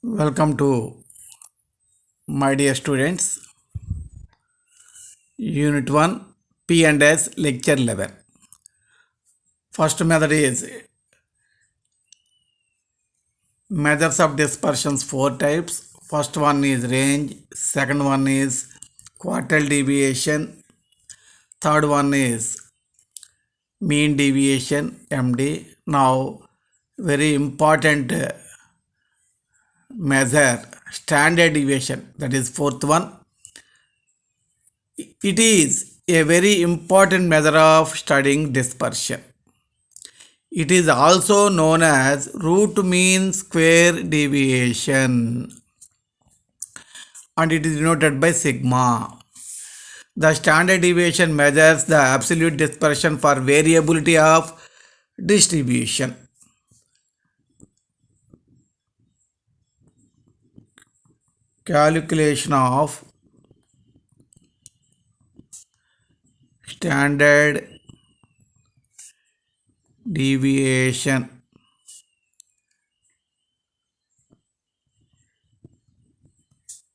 Welcome to my dear students, Unit 1 P and S Lecture 11. First method is measures of dispersions 4 types. First one is range, second one is quartile deviation, third one is mean deviation MD. Now very important measure standard deviation, that is fourth one. It is a very important measure of studying dispersion. It is also known as root mean square deviation and it is denoted by sigma. The standard deviation measures the absolute dispersion for variability of distribution. Calculation of standard deviation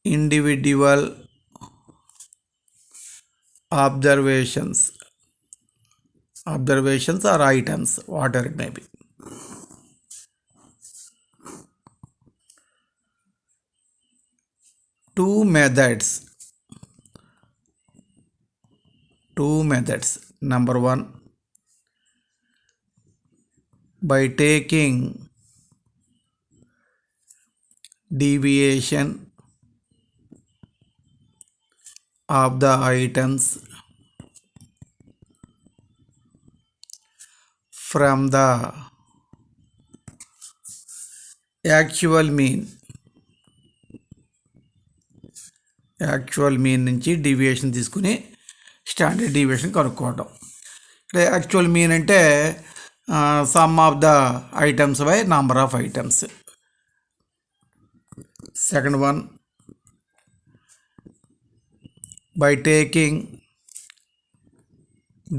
individual observations or items, whatever it may be. Two methods. Number one, by taking deviation of the items from the actual mean నుంచి deviation తీసుకుని standard deviation కనుక్కోవడం. ఇక్కడ actual mean అంటే some of the items by number of items. Second one, by taking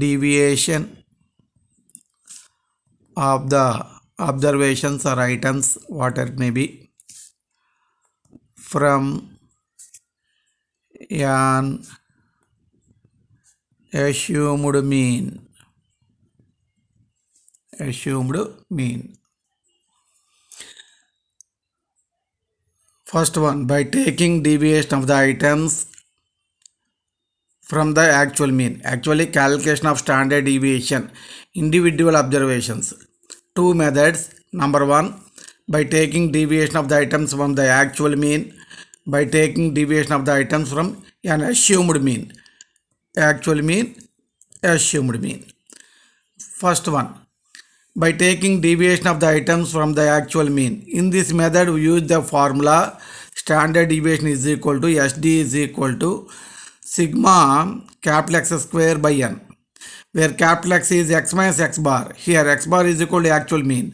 deviation of the observations or items, whatever it may be, from an assumed mean. First one, by taking deviation of the items from the actual mean. Actually, calculation of standard deviation individual observations. Two methods. Number one, by taking deviation of the items from the actual mean, by taking deviation of the items from an assumed mean. Actual mean, assumed mean. First one, by taking deviation of the items from the actual mean. In this method, we use the formula standard deviation is equal to SD is equal to sigma capital X square by n, where capital X is x minus x bar. Here x bar is equal to actual mean,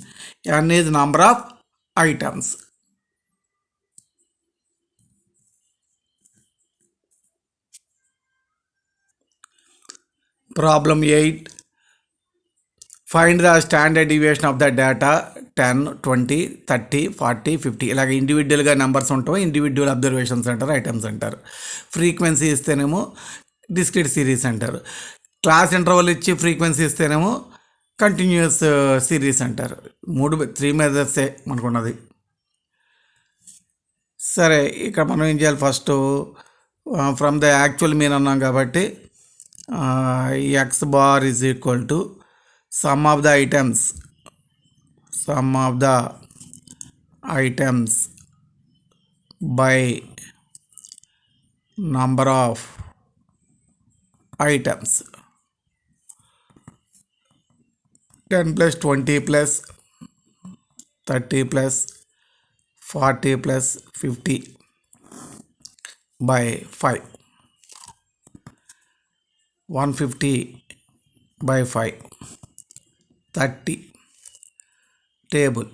n is number of items. Problem 8. Find the standard deviation of the data 10, 20, 30, 40, 50. ఇలాగ ఇండివిజువల్గా numbers ఉంటాయి, individual observations అంటారు, items అంటారు. Frequency ఇస్తేనేమో discrete series అంటారు. Class interval ఇచ్చి frequency ఇస్తేనేమో continuous series అంటారు. 3 మెథడ్సే మనకున్నది. సరే, ఇక్కడ మనం ఏం చేయాలి? First from the actual mean అన్నాం కాబట్టి X bar is equal to sum of the items by number of items. 10 plus 20 plus 30 plus 40 plus 50 by 5. 150 by 5. 30. Table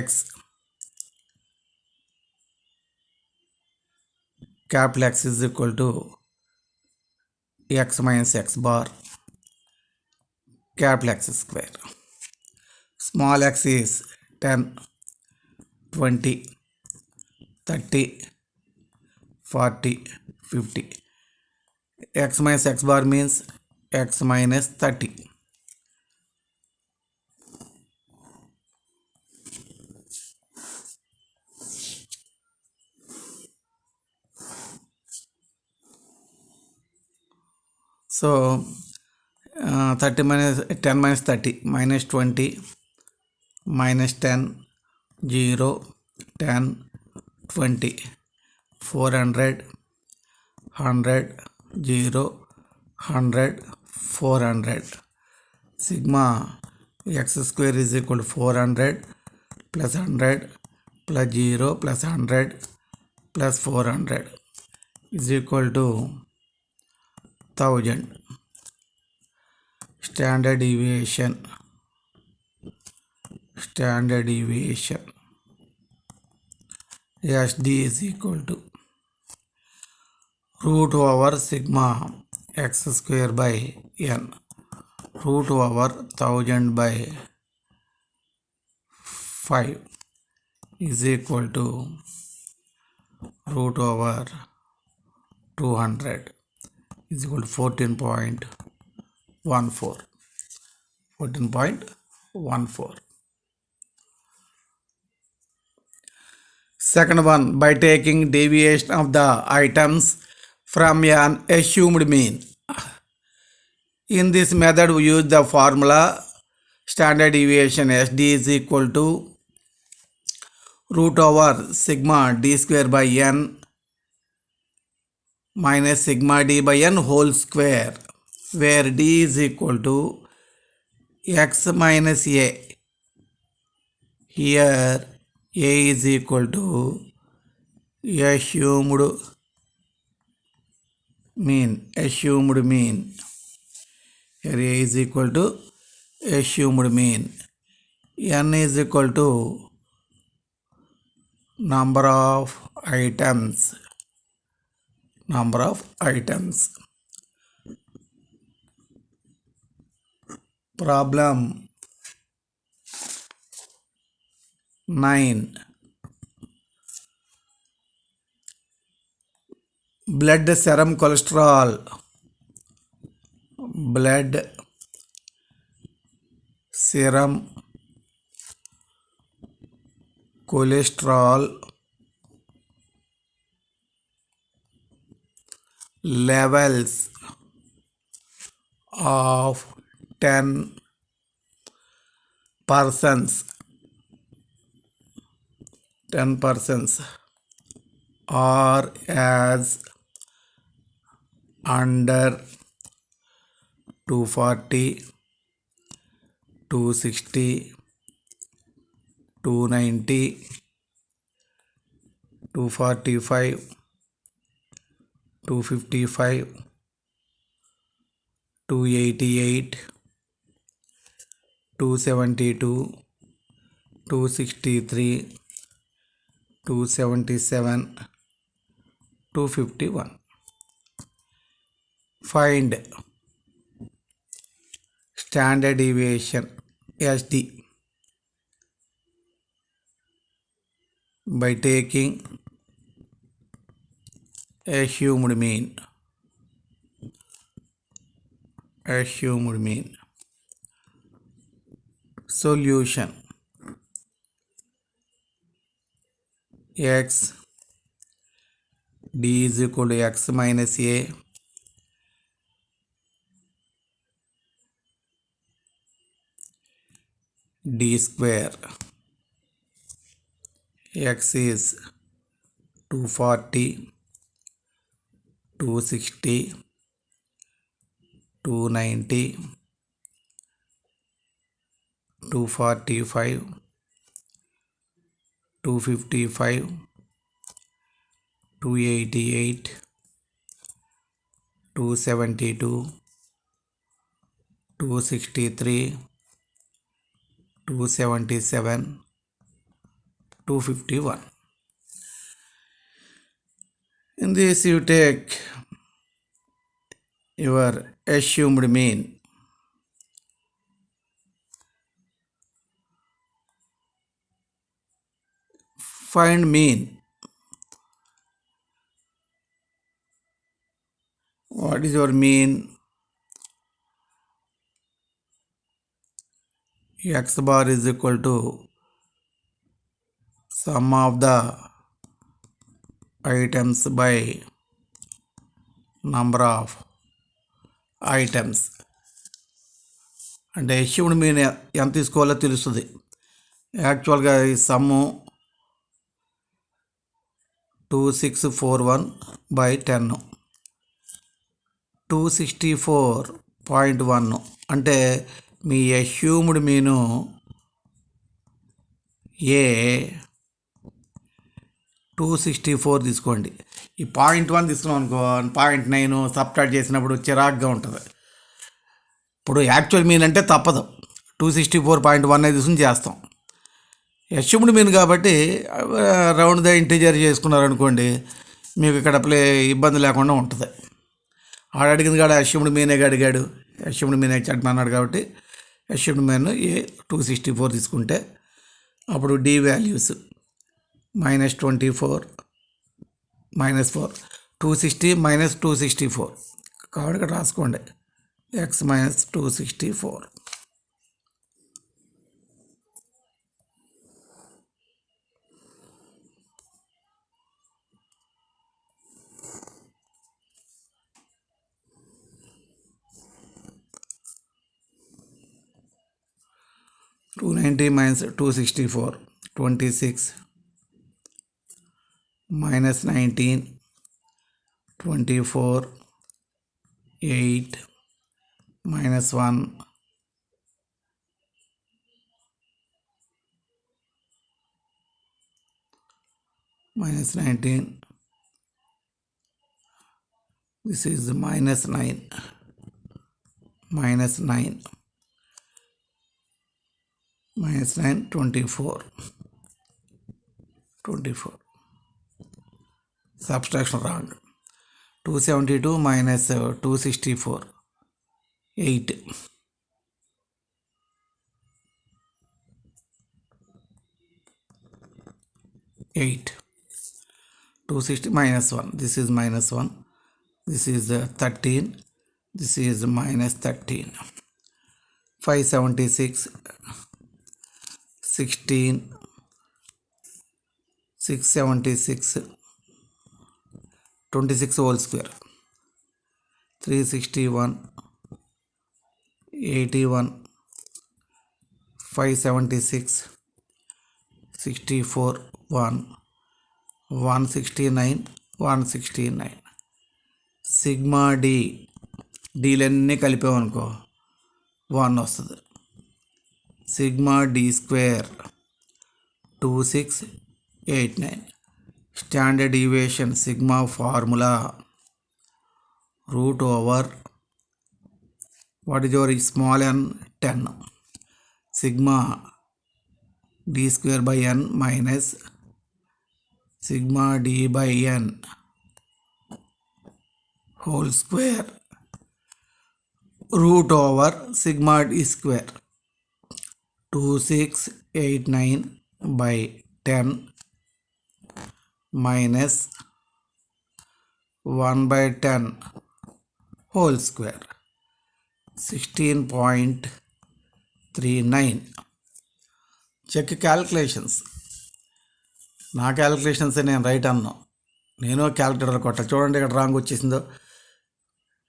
x capital X is equal to x minus x bar capital X square. Small x is 10, 20, 30, 40, 50. X minus x bar means x minus 30. So 30 minus 10 minus 30 minus 20 minus 10 0 10 20 400 100 0 100 400. Sigma x square is equal to 400 plus 100 plus 0 plus 100 plus 400 is equal to 1000. Standard deviation SD is equal to root over sigma x square by n, root over 1000 by 5 is equal to root over 200 is equal to 14.14. Second one, by taking deviation of the items from an assumed mean. In this method, we use the formula standard deviation SD is equal to root over sigma d square by n minus sigma d by n whole square, where d is equal to x minus a. Here a is equal to assumed mean. Here a is equal to assumed mean. N is equal to number of items. Problem 9. Blood serum cholesterol. Blood serum cholesterol levels of 10 persons are as under 240, 260, 290, 245, 255, 288, 272, 263, 277, 251. Find standard deviation SD by taking assumed mean. Solution: x d is equal to x minus a d square. X is 240, 260, 290, 245, 255, 288, 272, 263, 277, 251. In this you take your assumed mean. find mean. What is your mean? X bar is equal to sum of the items by number of items. అంటే assumed mean ఎంత తీసుకోవాలో తెలుస్తుంది. యాక్చువల్గా ఈ sum 2641/10 264.1 అంటే మీ assumed మీను ఏ 264 తీసుకోండి. ఈ 0.1 తీసుకున్నాం అనుకో 0.9 సబ్ట్రాక్ట్ చేసినప్పుడు చిరాగ్గా ఉంటుంది. ఇప్పుడు యాక్చువల్ మీన్ అంటే తప్పదు 264.1 తీసుకుని చేస్తాం. అష్యూమ్డ్ మీన్ కాబట్టి రౌండ్ ద ఇంటీజర్ చేసుకున్నారనుకోండి మీకు ఇక్కడ ఇబ్బంది లేకుండా ఉంటుంది. ఆడ అడిగింది కాడ అష్యూమ్డ్ మీనే అడిగాడు, అష్యూమ్డ్ మీన్ అన్నాడు కాబట్టి అష్యూమ్డ్ మీన్ ఏ 264 తీసుకుంటే అప్పుడు డి వాల్యూస్ -24 -4 260 -264 కాబట్టి ఇక్కడ రాసుకోండి x - 264. -290 - 264 26 -19 24 8 -1 -19 this is -9 -9 -9 24 subtraction wrong. 272 - 264 8 260 -1 this is -1 this is 13 this is -13 576 16 676 26 whole square 361 81 576 64 1 169 169 sigma d డీలన్నీ కలిపామనుకో 1 వస్తుంది. Sigma d square 2689 standard deviation sigma formula √, what is your small n 10 sigma d square by n minus sigma d by n whole square √, sigma d square 2689/10 minus 1/10 whole square 16.39. Check calculations. నా calculations నేను right అన్నా, నేను calculator కొట్ట. చూడండి ఇక్కడ wrong వచ్చేసిందో.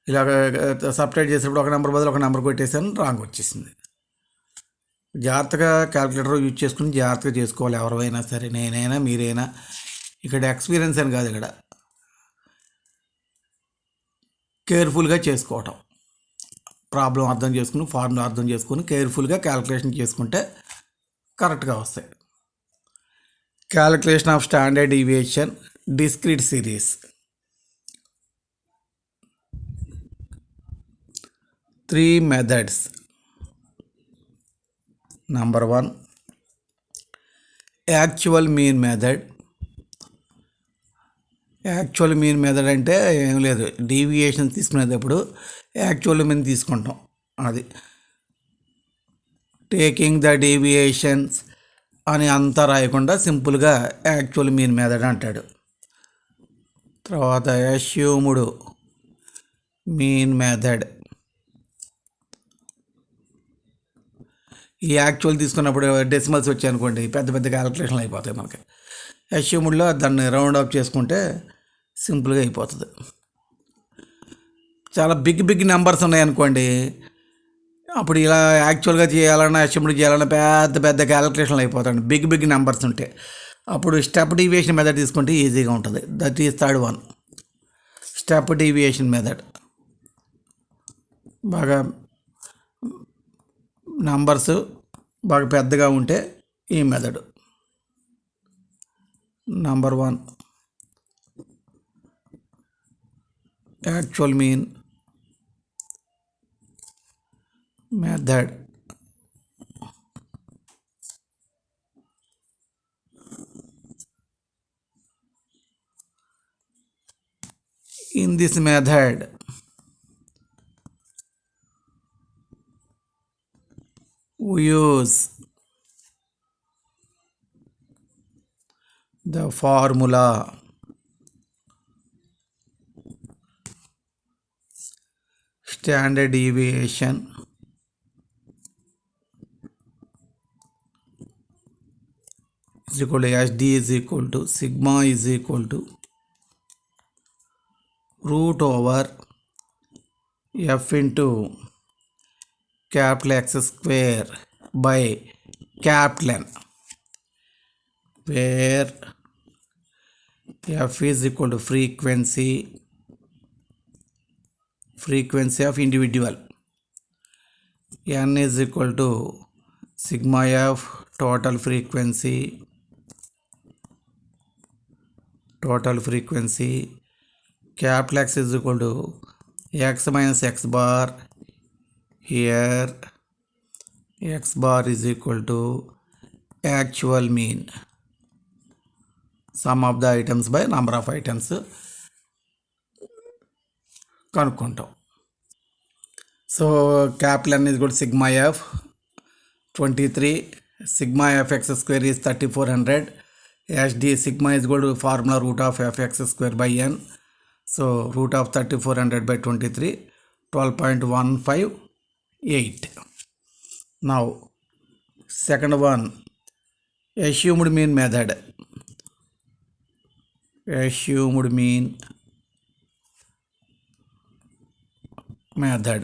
ఇలాగ subtract చేసేటప్పుడు ఒక నెంబర్ బదులు ఒక నెంబర్ కొట్టేసాను, రాంగ్ వచ్చేసింది. జాగ్రత్తగా క్యాల్కులేటర్ యూజ్ చేసుకుని జాగ్రత్తగా చేసుకోవాలి ఎవరైనా సరే, నేనైనా మీరైనా. ఇక్కడ ఎక్స్పీరియన్స్ అని కాదు, ఇక్కడ కేర్ఫుల్గా చేసుకోవటం. ప్రాబ్లం అర్థం చేసుకుని ఫార్ములా అర్థం చేసుకుని కేర్ఫుల్గా క్యాల్కులేషన్ చేసుకుంటే కరెక్ట్గా వస్తాయి. Calculation of standard deviation discrete series. 3 methods. Number 1, actual mean method. Actual mean method అంటే ఏం లేదు, డీవియేషన్ తీసుకునేటప్పుడు యాక్చువల్ మీన్ తీసుకుంటాం. అది టేకింగ్ ద డీవియేషన్స్ అని అంతా రాయకుండా సింపుల్గా యాక్చువల్ మీన్ మెథడ్ అంటాడు. తర్వాత అస్యూమ్డ్ మీన్ మెథడ్. ఈ యాక్చువల్ తీసుకున్నప్పుడు డెసిమల్స్ వచ్చాయనుకోండి పెద్ద పెద్ద క్యాలిక్యులేషన్లు అయిపోతాయి మనకి. అస్యూమ్డ్లో దాన్ని రౌండ్ అప్ చేసుకుంటే సింపుల్గా అయిపోతుంది. చాలా బిగ్ నెంబర్స్ ఉన్నాయనుకోండి, అప్పుడు ఇలా యాక్చువల్గా చేయాలన్నా అస్యూమ్డ్ చేయాలన్నా పెద్ద పెద్ద క్యాలిక్యులేషన్లు అయిపోతాయి బిగ్ నెంబర్స్ ఉంటే. అప్పుడు స్టెప్ డీవియేషన్ మెథడ్ తీసుకుంటే ఈజీగా ఉంటుంది. That is third one, step deviation method. బాగా నంబర్స్ బాగా పెద్దగా ఉంటే ఈ method. Number 1 actual mean method. In this method, we use the formula standard deviation is equal to SD is equal to sigma is equal to root over f into capital X square by capital N, where f is equal to frequency of individual, n is equal to sigma f total frequency, capital X is equal to x minus x bar. Here x bar is equal to actual mean, sum of the items by number of items కనుక్కుంటాం. So capital N is equal to sigma f 23, sigma f x square is 3400, SD sigma is equal to formula root of f x square by n. So root of 3400 by 23, 12.158. Now second one, assumed mean method. Assumed mean method.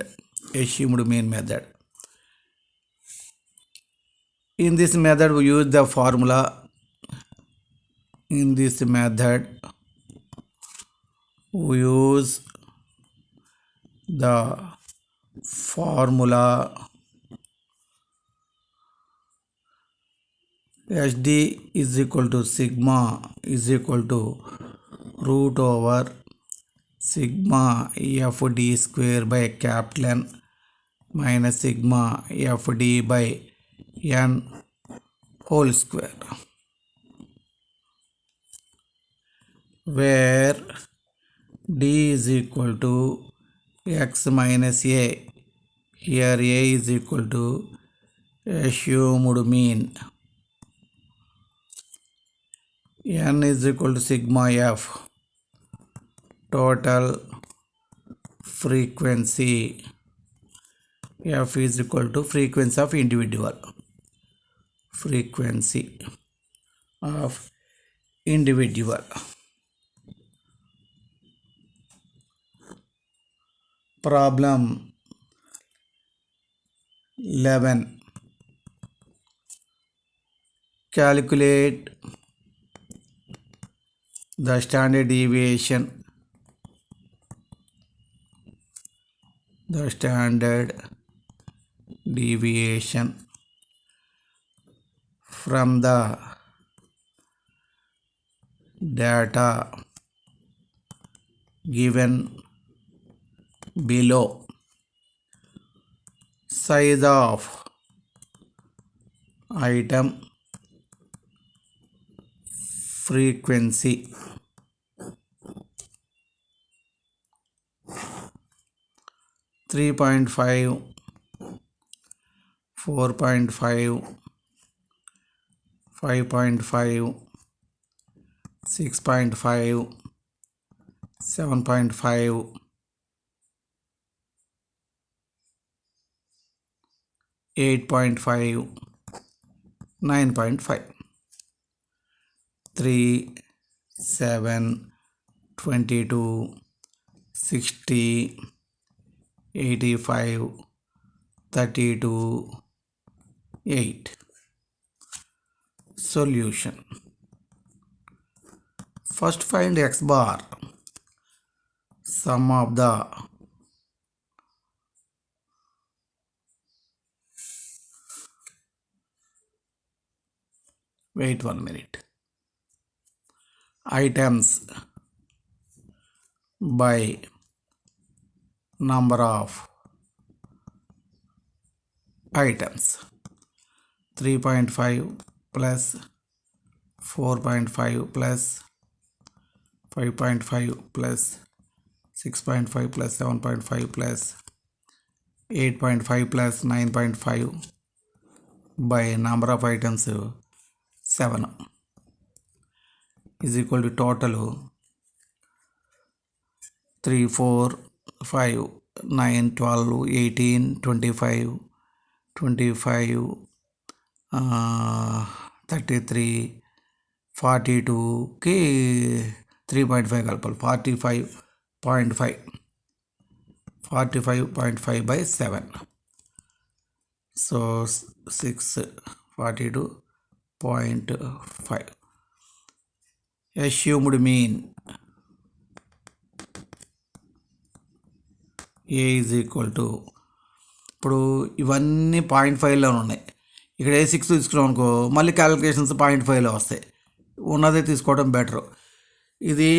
In this method we use the formula. In this method we use the formula SD is equal to sigma is equal to root over sigma fd square by capital N minus sigma fd by n whole square, where d is equal to x minus a. Here a is equal to assumed mean, n is equal to sigma f total frequency, f is equal to frequency of individual, Problem 11, calculate the standard deviation from the data given below. Size of item, frequency, $3.5, $4.5, 5.5, 6.5, 7.5, 8.5, 9.5, 3, 7, 22, 60, 85, 32, 8. Solution. First find x bar. Sum of the wait 1 minute. Items by number of items. 3.5 plus 4.5 plus 5.5 plus 6.5 plus 7.5 plus 8.5 plus 9.5 by number of items 7 is equal to total 3, 4, 5, 9, 12, 18, 25, 25, 33, 42కి 3.5 కలపాలి 45.5 by 7. So 6, 42.5. Assumed mean A is equal to, ఇప్పుడు ఇవన్నీ 0.5లో ఉన్నాయి. ఇక్కడ ఏ 6 తీసుకున్నాం అనుకో మళ్ళీ calculations 0.5లో వస్తాయి. ఉన్నదే తీసుకోవడం బెటర్. ఇది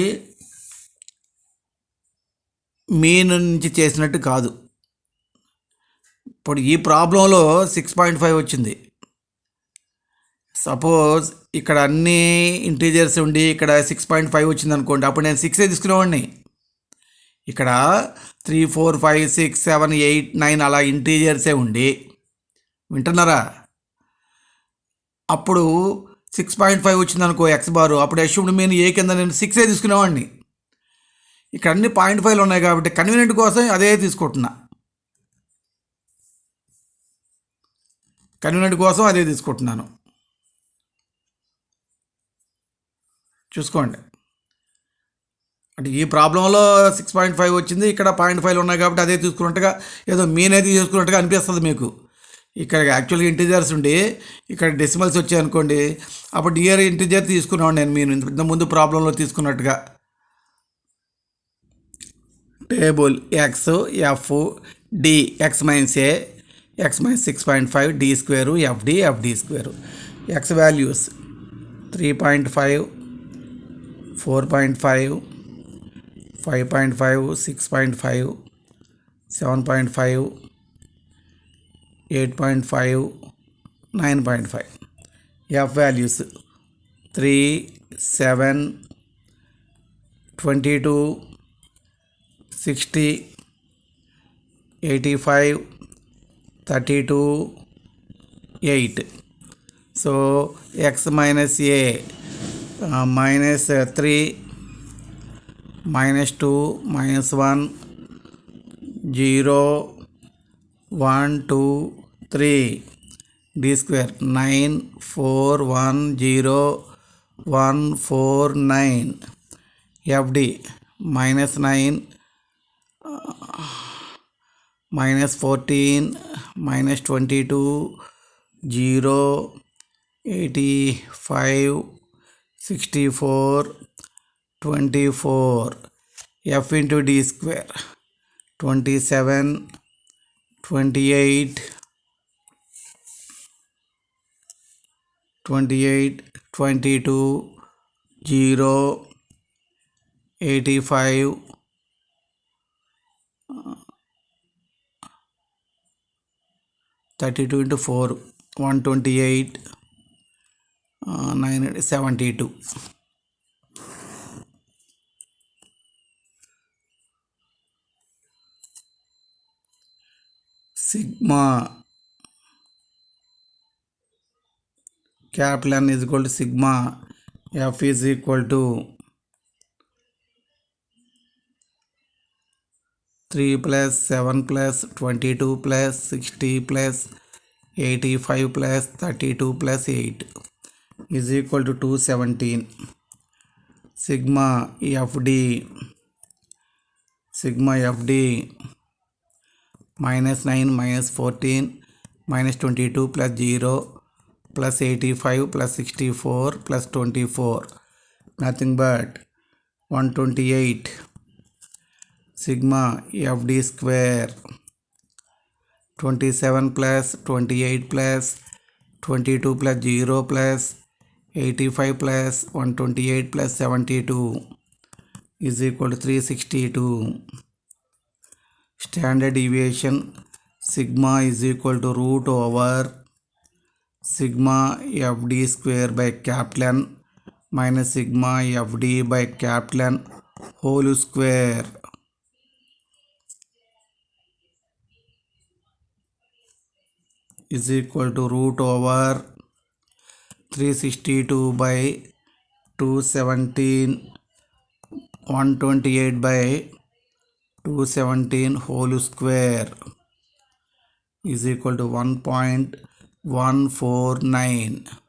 మీన్ నుంచి చేసినట్టు కాదు. ఇప్పుడు ఈ ప్రాబ్లంలో 6.5 వచ్చింది. సపోజ్ ఇక్కడ అన్ని ఇంటీజర్స్ ఉండి ఇక్కడ 6.5 వచ్చింది అనుకోండి, అప్పుడు నేను 6 తీసుకునేవాడిని. ఇక్కడ 3, 4, 5, 6, 7, 8, 9 అలా ఇంటీజర్సే ఉండి, వింటున్నారా? అప్పుడు 6.5 వచ్చింది అనుకో ఎక్స్ బారు, అప్పుడు అష్యూమ్డ్ మీన్ ఏ కింద నేను 6 తీసుకునేవాడిని. ఇక్కడ అన్ని 0.5 ఉన్నాయి కాబట్టి కన్వీనియంట్ కోసం అదే తీసుకుంటున్నా. చూసుకోండి. అంటే ఈ ప్రాబ్లంలో 6.5 వచ్చింది, ఇక్కడ 0.5 ఉన్నాయి కాబట్టి అదే తీసుకున్నట్టుగా, ఏదో మీన్ అయితే తీసుకున్నట్టుగా అనిపిస్తుంది మీకు. ఇక్కడ యాక్చువల్గా ఇంటీజర్స్ ఉండి ఇక్కడ డెసిమల్స్ వచ్చాయి అనుకోండి, అప్పుడు డియర్ ఇంటీజర్ తీసుకున్నాను నేను మీరు ఇంతకుముందు ప్రాబ్లంలో తీసుకున్నట్టుగా. Table x f d x minus a x minus 6.5 d square f d square. X values 3.5, 4.5, 5.5, 6.5, 7.5, 8.5, 9.5. F values 3, 7, 22, 60, 85, 32, 8. So x minus a minus 3, minus 2, minus 1, 0, 1, 2, 3. d square 9, 4, 1, 0, 1, 4, 9. fd minus 9, minus 14, minus 22, 0, 85, 64, 24. f into d square 27, 28, 22, 0, 85, 32 into 4, 128, 972. Sigma capital N is equal to sigma f is equal to 3 plus 7 plus 22 plus 60 plus 85 plus 32 plus 8 is equal to 217. Sigma FD minus 9 minus 14 minus 22 plus 0 plus 85 plus 64 plus 24, nothing but 128. Sigma FD square 27 plus 28 plus 22 plus 0 plus 85 plus 128 plus 72 is equal to 362. Standard deviation sigma is equal to root over sigma FD square by capital N minus sigma FD by capital N whole square is equal to root over 362 by 217 128 by 217 whole square is equal to 1.149.